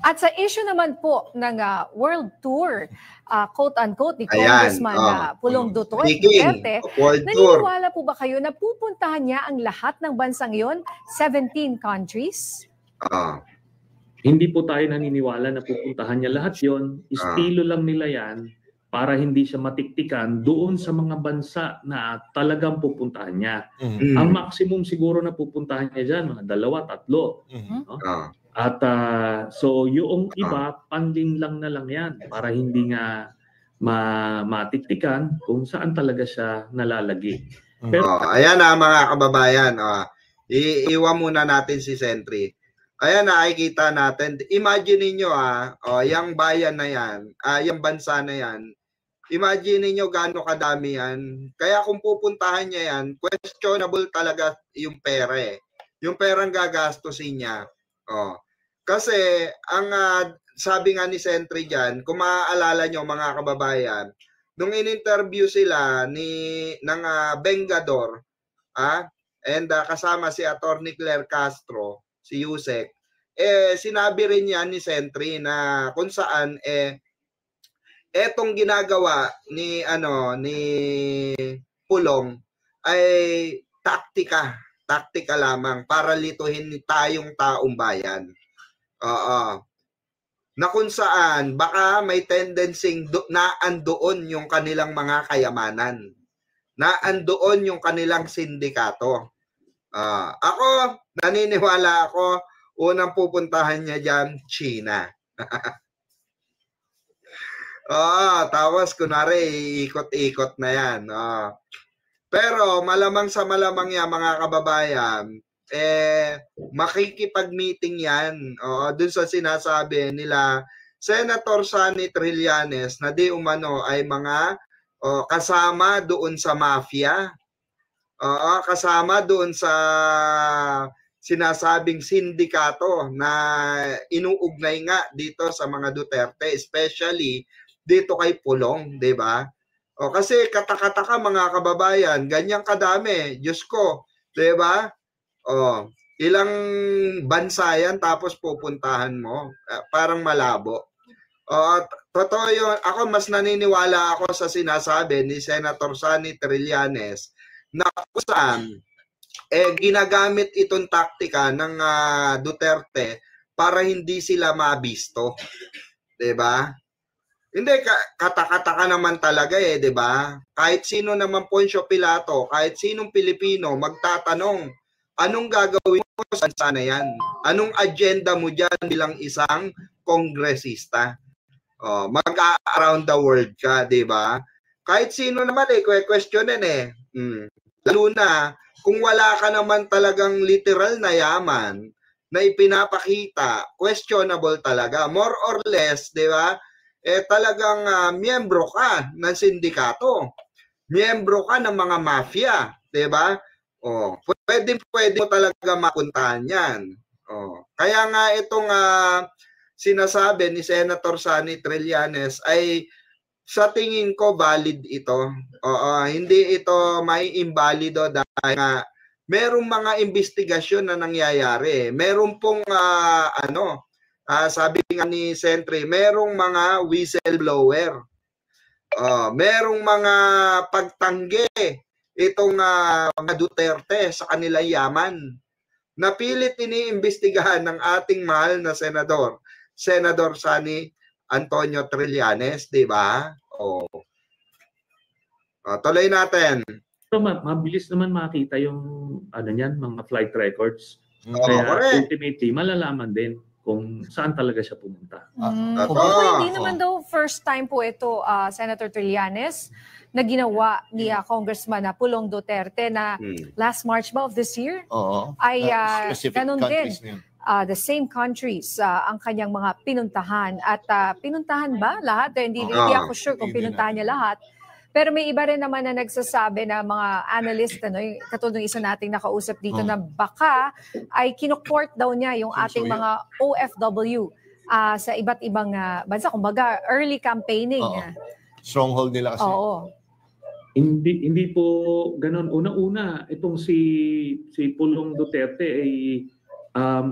At sa issue naman po ng world tour, quote-unquote, ni Congressman Pulong Duterte, naniniwala po ba kayo na pupuntahan niya ang lahat ng bansang yon, 17 countries? Hindi po tayo naniniwala na pupuntahan niya lahat yon. Estilo lang nila yan para hindi siya matiktikan doon sa mga bansa na talagang pupuntahan niya. Ang maximum siguro na pupuntahan niya dyan, mga 2, 3. No? At so yung iba, panding lang na lang yan para hindi nga matiktikan kung saan talaga siya nalalagi. Pero, ayan mga kababayan, iiwan muna natin si Sentry. Ayan, nakikita natin. Imagine niyo yung bayan na yan, yung bansa na yan, imagine niyo gaano kadami yan. Kaya kung pupuntahan niya yan, questionable talaga yung pera eh. Yung perang gagastusin niya. Kasi ang sabi nga ni Sentry diyan, kung maaalala niyo mga kababayan, nung in-interview sila ng Bengador, and kasama si Attorney Claire Castro, si Yusek, sinabi rin yan ni Sentry na kung saan etong ginagawa ni Pulong ay taktika lamang para lituhin tayong taong bayan. Na kung saan baka may tendency na andoon yung kanilang mga kayamanan, na andoon yung kanilang sindikato. Ako, naniniwala ako, unang pupuntahan niya dyan, China. Tapos kunwari ikot-ikot na yan. Pero malamang sa malamang yan mga kababayan, makikipag-meeting yan dun sa sinasabi nila Senator Sonny Trillanes na di umano ay mga kasama doon sa mafia. Kasama doon sa sinasabing sindikato na inuugnay nga dito sa mga Duterte, especially dito kay Pulong, di ba? Kasi katakataka mga kababayan, ganyang kadami, Diyos ko, di ba? Ilang bansa yan tapos pupuntahan mo, parang malabo. Totoo yun, ako mas naniniwala ako sa sinasabi ni Senator Sonny Trillanes na saan ginagamit itong taktika ng Duterte para hindi sila mabisto. 'Di ba? Hindi katakataka naman talaga di ba? Kahit sino naman Poncio Pilato, kahit sinong Pilipino magtatanong, anong gagawin mo sa bansa na yan? Anong agenda mo diyan bilang isang kongresista? Mag-around the world ka, 'di ba? Kahit sino naman questionin Lalo na kung wala ka naman talagang literal na yaman na ipinapakita, questionable talaga. More or less, di ba? Talagang miyembro ka ng sindikato. Miyembro ka ng mga mafia, di ba? Pwede mo talaga mapuntahan yan. Kaya nga itong sinasabi ni Senator Sonny Trillanes ay sa tingin ko valid ito. Hindi ito may imbalido dahil nga merong mga investigasyon na nangyayari. Meron pong sabi nga ni Sentry, merong mga whistleblower. Merong mga pagtanggi itong mga Duterte sa kanilang yaman. Napilit iniimbestigahan ng ating mahal na senador, Senador Sonny Antonio Trillanes, di ba? Tuloy natin. So, mabilis naman makita yung mga flight records. Kaya ultimately, malalaman din kung saan talaga siya pumunta. Hindi naman daw first time po ito, Senator Trillanes, na ginawa ni Congressman Pulong Duterte na last March ba of this year? Ay ganun din. The same countries ang kanyang mga pinuntahan. At pinuntahan ba lahat? Hindi ako sure kung pinuntahan niya lahat. Pero may iba rin naman na nagsasabi na mga analyst, katulad ng isa nating nakausap dito na baka ay kinukort daw niya yung ating mga OFW sa iba't ibang bansa. Kumbaga, early campaigning. Stronghold nila kasi. Hindi po ganun. Una-una, itong si Pulong Duterte ay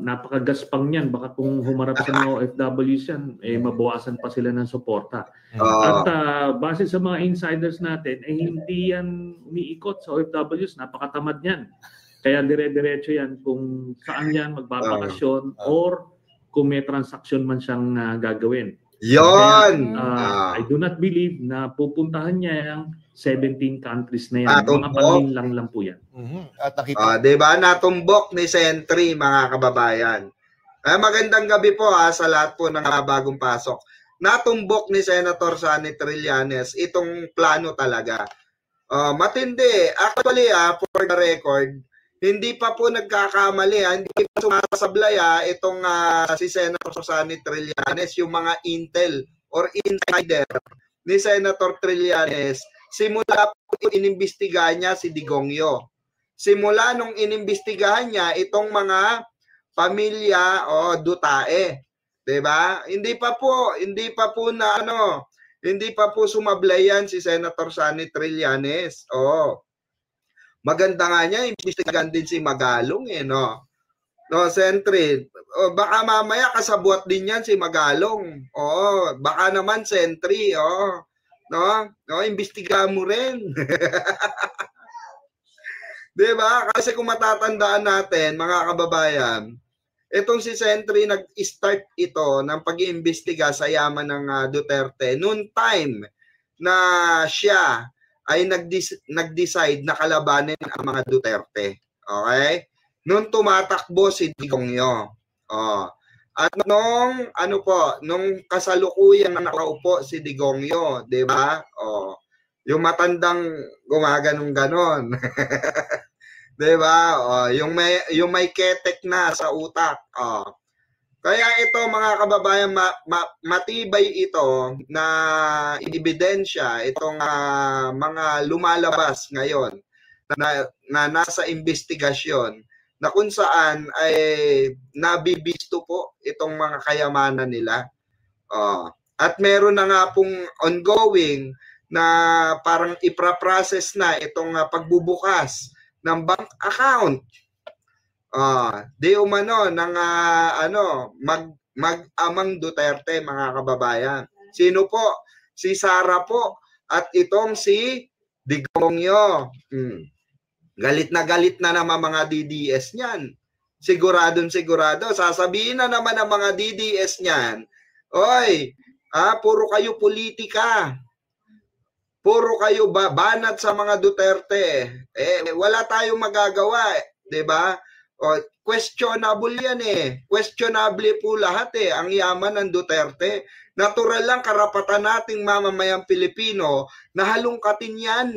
napakagaspang niyan. Baka kung humarap sa mga OFWs yan, mabawasan pa sila ng suporta. At base sa mga insiders natin, hindi yan umiikot sa OFWs. Napakatamad niyan. Kaya dire-diretso yan kung saan yan magbabakasyon or kung may transaksyon man siyang gagawin. Yon! I do not believe na pupuntahan niya yung 17 countries na yan. Mga paninlang lang po yan. At nakita. Diba? Natumbok ni Sentry, mga kababayan. Magandang gabi po sa lahat po ng bagong pasok. Natumbok ni Senator Sonny Trillanes itong plano talaga. Matindi. Actually, for the record, hindi pa po nagkakamali, hindi pa sumasablay itong si Senator Sonny Trillanes, yung mga intel or insider ni Senator Trillanes. Simula po inimbestigahan niya si Digongyo. Simula nung inimbestigahan niya itong mga pamilya Dutae, 'di ba? Hindi pa po sumablay yan si Senator Sonny Trillanes. Maganda nga niya, imbestigahan din si Magalong no? No, Sentry. Baka mamaya kasabwat din yan si Magalong. Baka naman Sentry, no? No, imbestigahan mo rin. 'Di ba? Kasi kung matatandaan natin, mga kababayan, itong si Sentry nag-start ito ng pag-iimbestiga sa yaman ng Duterte noon time na siya ay nag-decide na kalabanin ang mga Duterte. Okay? Noong tumatakbo si Digongyo. At nung kasalukuyan na nakaupo si Digongyo, 'di ba? Yung matandang gumaganong ganon. 'Di ba? Yung may ketek na sa utak. Kaya ito, mga kababayan, matibay ito na ebidensya itong mga lumalabas ngayon na nasa investigasyon na kung saan ay nabibisto po itong mga kayamanan nila. At meron na nga pong ongoing na parang ipraprocess na itong pagbubukas ng bank account. Di umano ng mag-amang Duterte, mga kababayan. Sino po? Si Sara po at itong si Digongyo. Galit na naman mga DDS niyan. Sigurado. Sasabihin na naman ng mga DDS niyan, oy, puro kayo politika. Puro kayo banat sa mga Duterte. Wala tayong magagawa, 'di ba? Questionable yan Questionable po lahat ang yaman ng Duterte. Natural lang karapatan nating mamamayang Pilipino na halungkatin yan.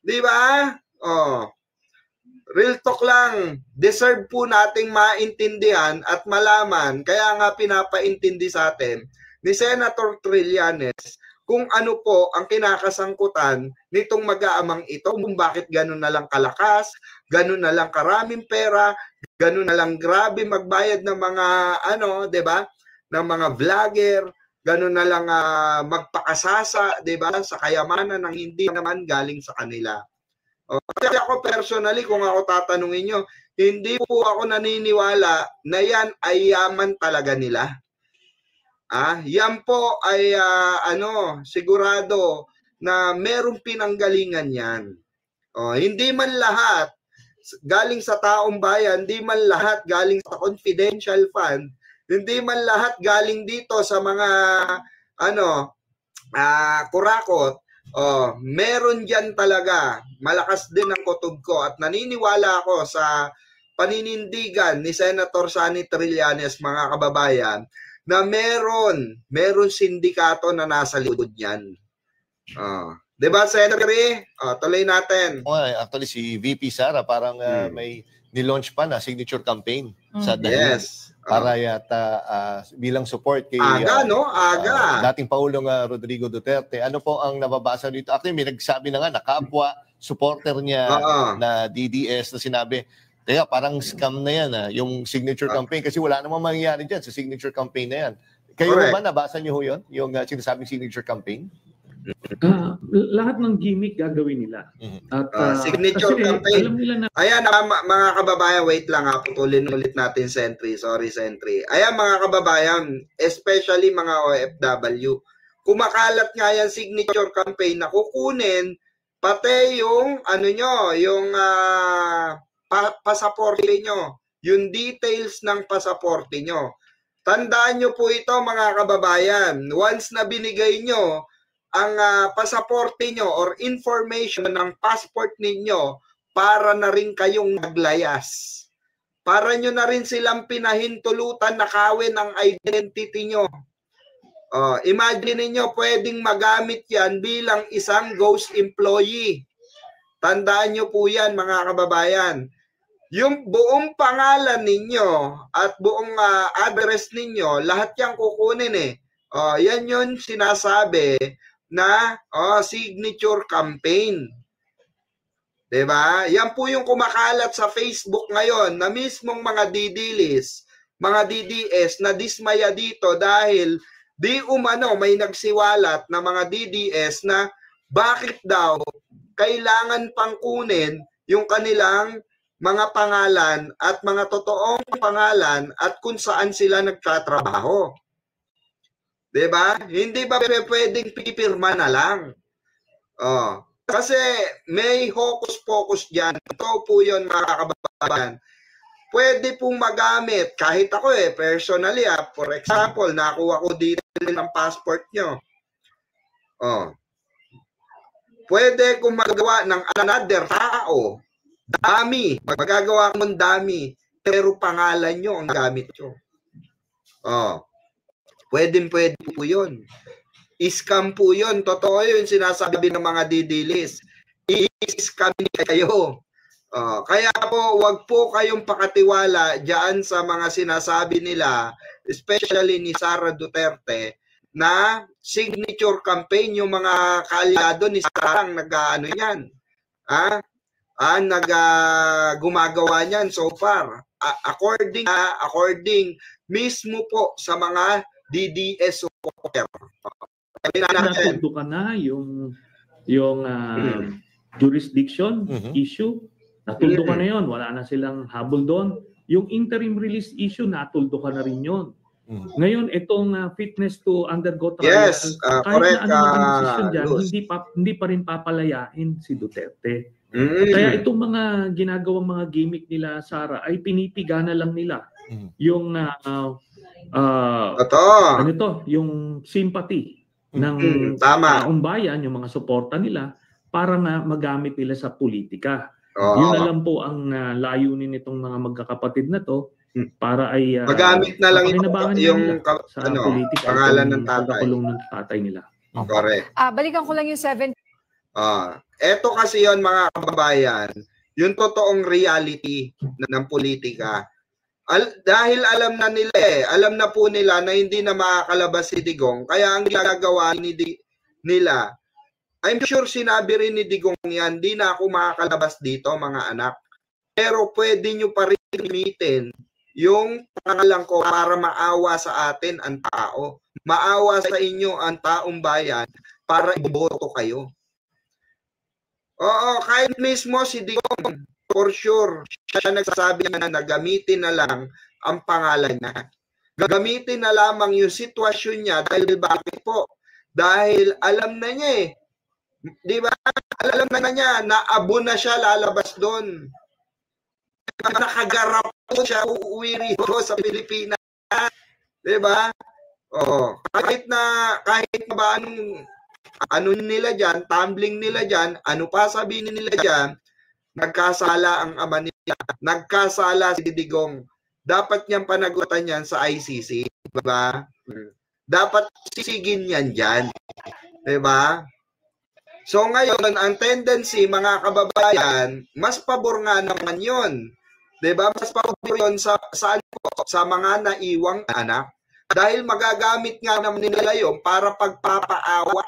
'Di ba? Real talk lang. Deserve po nating maintindihan at malaman. Kaya nga pinapaintindi sa atin ni Senator Trillanes kung ano po ang kinakasangkutan nitong mag-aamang ito, kung bakit ganun na lang kalakas, ganun na lang karaming pera, ganun na lang grabe magbayad ng mga 'di ba? Ng mga vlogger, ganun na lang magpakasasa, 'di ba? Sa kayamanan ng hindi naman galing sa kanila. Kasi ako personally, kung ako tatanungin nyo, hindi po ako naniniwala na yan ay yaman talaga nila. Yan po ay sigurado na merong pinanggalingan yan. Hindi man lahat galing sa taong bayan, hindi man lahat galing sa confidential fund, hindi man lahat galing dito sa mga kurakot. Meron diyan talaga. Malakas din ang kutob ko at naniniwala ako sa paninindigan ni Senator Sonny Trillanes, mga kababayan, na meron sindikato na nasa likod niyan. 'Di ba, Senator? Tuloy natin. Actually si VP Sara parang may ni-launch pa na signature campaign sa Dagupan. Yes. Para yata bilang support kay dating Pangulong Rodrigo Duterte. Ano po ang nababasa dito? Actually, may nagsabi na nga na kapwa supporter niya na DDS na sinabi, kaya parang scam na yan yung signature campaign kasi wala namang mangyayari dyan sa signature campaign na yan. Kayo ba nabasa niyo yun? Yung sinasabing signature campaign? Lahat ng gimmick gagawin nila. At signature campaign. Alam nila na... Ayan, mga kababayan, wait lang ha, putulin ulit natin Sentry. Sorry, Sentry. Ayan, mga kababayan, especially mga OFW, kumakalat nga yan signature campaign na kukunin pati yung ano nyo, yung pasaporte nyo, yung details ng pasaporte nyo. Tandaan nyo po ito, mga kababayan, once na binigay nyo ang pasaporte nyo or information ng passport ninyo, para na rin kayong naglayas. Para nyo na rin silang pinahintulutan na kawin ang identity nyo. Imagine niyo pwedeng magamit yan bilang isang ghost employee. Tandaan nyo po yan, mga kababayan. Yung buong pangalan ninyo at buong address ninyo, lahat yan kukunin eh. Yan yun sinasabi na signature campaign. Diba? Yan po yung kumakalat sa Facebook ngayon na mismong mga didilis, mga DDS na dismaya dito dahil di umano may nagsiwalat na mga DDS na bakit daw kailangan pang kunin yung kanilang mga pangalan at mga totoong pangalan at kung saan sila nagtatrabaho. Diba? Hindi ba pwedeng pipirma na lang? Kasi may hocus-pocus dyan. Ito po yun, mga kababayan. Pwede pong magamit, kahit ako personally for example, nakuha ko dito ng passport nyo. Pwede kong magawa ng another tao. Dami. Magagawa ko ng dami. Pero pangalan nyo ang gamit nyo. Pwede po yun. Scam po yun. Totoo yun sinasabi ng mga didilis. I-scam kayo. Kaya po, wag po kayong pakatiwala diyan sa mga sinasabi nila, especially ni Sara Duterte, na signature campaign yung mga kaalyado ni Sara ang nag-ano yan. Gumagawa niyan so far. According mismo po sa mga DDS supporter. Natundo ka na yung jurisdiction issue. Natuldo ka na yun. Wala na silang habol doon. Yung interim release issue, natuldo ka na rin yun. Ngayon, itong fitness to undergo trial, correct. Na ano decision dyan, hindi pa rin papalayain si Duterte. Kaya itong mga ginagawang mga gimmick nila, Sara, ay pinipiga na lang nila yung yung sympathy ng taong bayan, yung mga suporta nila, para nga magamit nila sa politika. Yun na lang po ang layunin nitong mga magkakapatid na to, para ay magamit na lang yung sa politika, pangalan ng tatay nila. Correct. Balikan ko lang yung 7. Eto kasi yon, mga kababayan, yung totoong reality ng politika. Dahil alam na po nila na hindi na makakalabas si Digong, kaya ang ginagawa nila, I'm sure sinabi rin ni Digong yan, di na ako makakalabas dito, mga anak. Pero pwede nyo pa rin gamitin yung pangalan ko para maawa sa atin ang tao. Maawa sa inyo ang taong bayan para iboto kayo. Kahit mismo si Digong, for sure, siya nagsasabi na gamitin na lang ang pangalan niya. Gamitin na lamang yung sitwasyon niya dahil bakit po? Dahil alam na niya di ba? Alam na niya na abo na siya lalabas doon. Nakagarap po siya uuwi rito sa Pilipinas. Di ba? Kahit ba ano nila diyan, tumbling nila diyan, ano pa sabihin nila diyan, nagkasala ang ama nila. Nagkasala si Digong. Dapat niyang panagutan yan sa ICC. Di ba? Dapat sisigin yan diyan. Di ba? So ngayon, ang tendency, mga kababayan, mas pabor nga naman yun. Diba? Mas pabor yun sa mga naiwang anak. Dahil magagamit nga naman nila yun para pagpapaawa.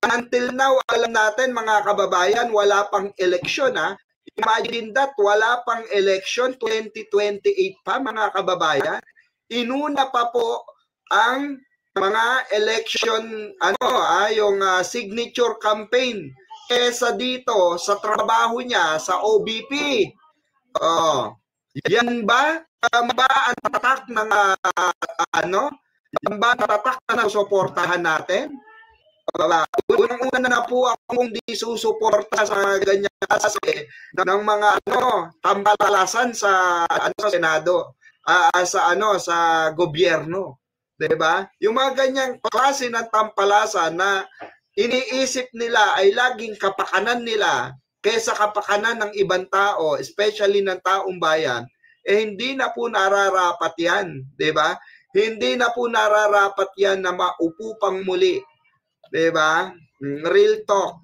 Until now, alam natin, mga kababayan, wala pang eleksyon. Imagine that, wala pang eleksyon, 2028 pa, mga kababayan. Inuna pa po ang mga election, yung signature campaign kesa dito sa trabaho niya sa OBP. Yan ba? Yan ba ang tatak ng yan ba ang tatak na susuportahan natin? Unang-una na po akong di susuporta sa ganyan kasi ng mga tambalasan sa sa Senado, sa gobyerno, 'di ba? Yung mga ganyang klase ng tampalasan na iniisip nila ay laging kapakanan nila kaysa kapakanan ng ibang tao, especially ng taong bayan, hindi na po nararapat 'yan, 'di ba? Hindi na po nararapat 'yan na maupo pang muli. Diba? Real talk.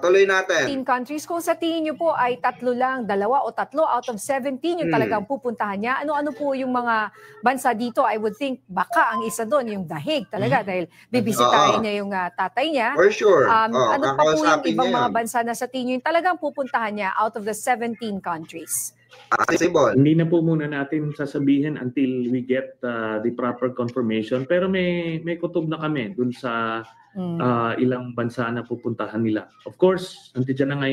Tuloy natin. 15 countries. Kung sa tingin nyo po ay 2 o 3 out of 17 yung talagang pupuntahan niya, ano-ano po yung mga bansa dito? I would think baka ang isa doon yung The Hague talaga dahil bibisitahin niya yung tatay niya. For sure. Ano pa po yung ibang mga bansa na sa tingin nyo yung talagang pupuntahan niya out of the 17 countries? Hindi na po muna natin sasabihin until we get the proper confirmation. Pero may kutob na kami dun sa ilang bansa na pupuntahan nila. Of course, nandiyan na nga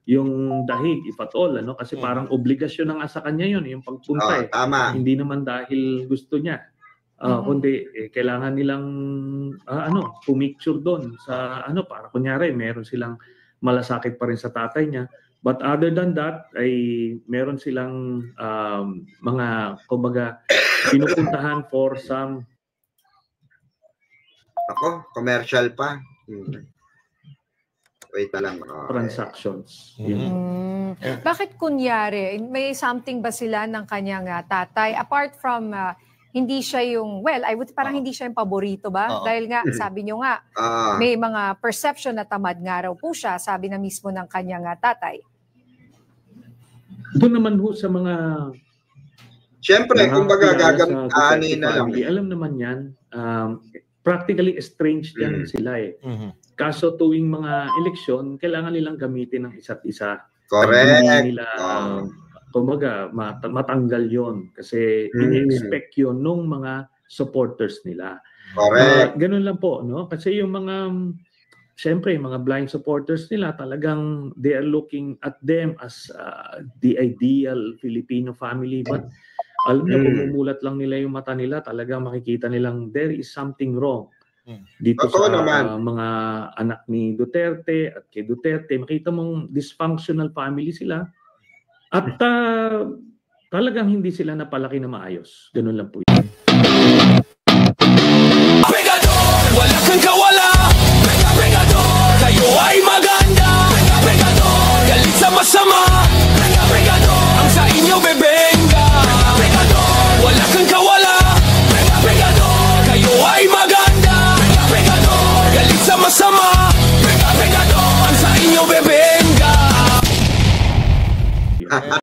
yung The Hague, if at all. Kasi parang obligasyon na nga sa kanya yun, yung pagpunta. Tama. Hindi naman dahil gusto niya. Kundi kailangan nilang pumicture doon sa para kunyari meron silang malasakit pa rin sa tatay niya. But other than that, ay meron silang mga, kumbaga, pinupuntahan for some... Commercial pa. Wait na lang. Transactions. Bakit kunyari, may something ba sila ng kanyang tatay? Apart from, hindi siya yung, parang hindi siya yung paborito ba? Dahil nga, sabi nyo nga, may mga perception na tamad nga raw po siya, sabi na mismo ng kanyang tatay. Doon naman ho sa mga... Siyempre, kumbaga gagamit na lang. Alam naman yan, practically estranged yan sila eh. Kaso tuwing mga eleksyon, kailangan nilang gamitin ng isa't isa. Correct. Hindi nila, kumbaga, matanggal yon kasi ini-expect yun nung mga supporters nila. Correct. Ganun lang po, no? Kasi yung mga... Siyempre, mga blind supporters nila, talagang they are looking at them as the ideal Filipino family. But alam niyo, pumumulat lang nila yung mata nila, talagang makikita nilang there is something wrong. Dito sa mga anak ni Duterte at kay Duterte, makita mong dysfunctional family sila. At talagang hindi sila napalaki na maayos. Ganun lang po yun.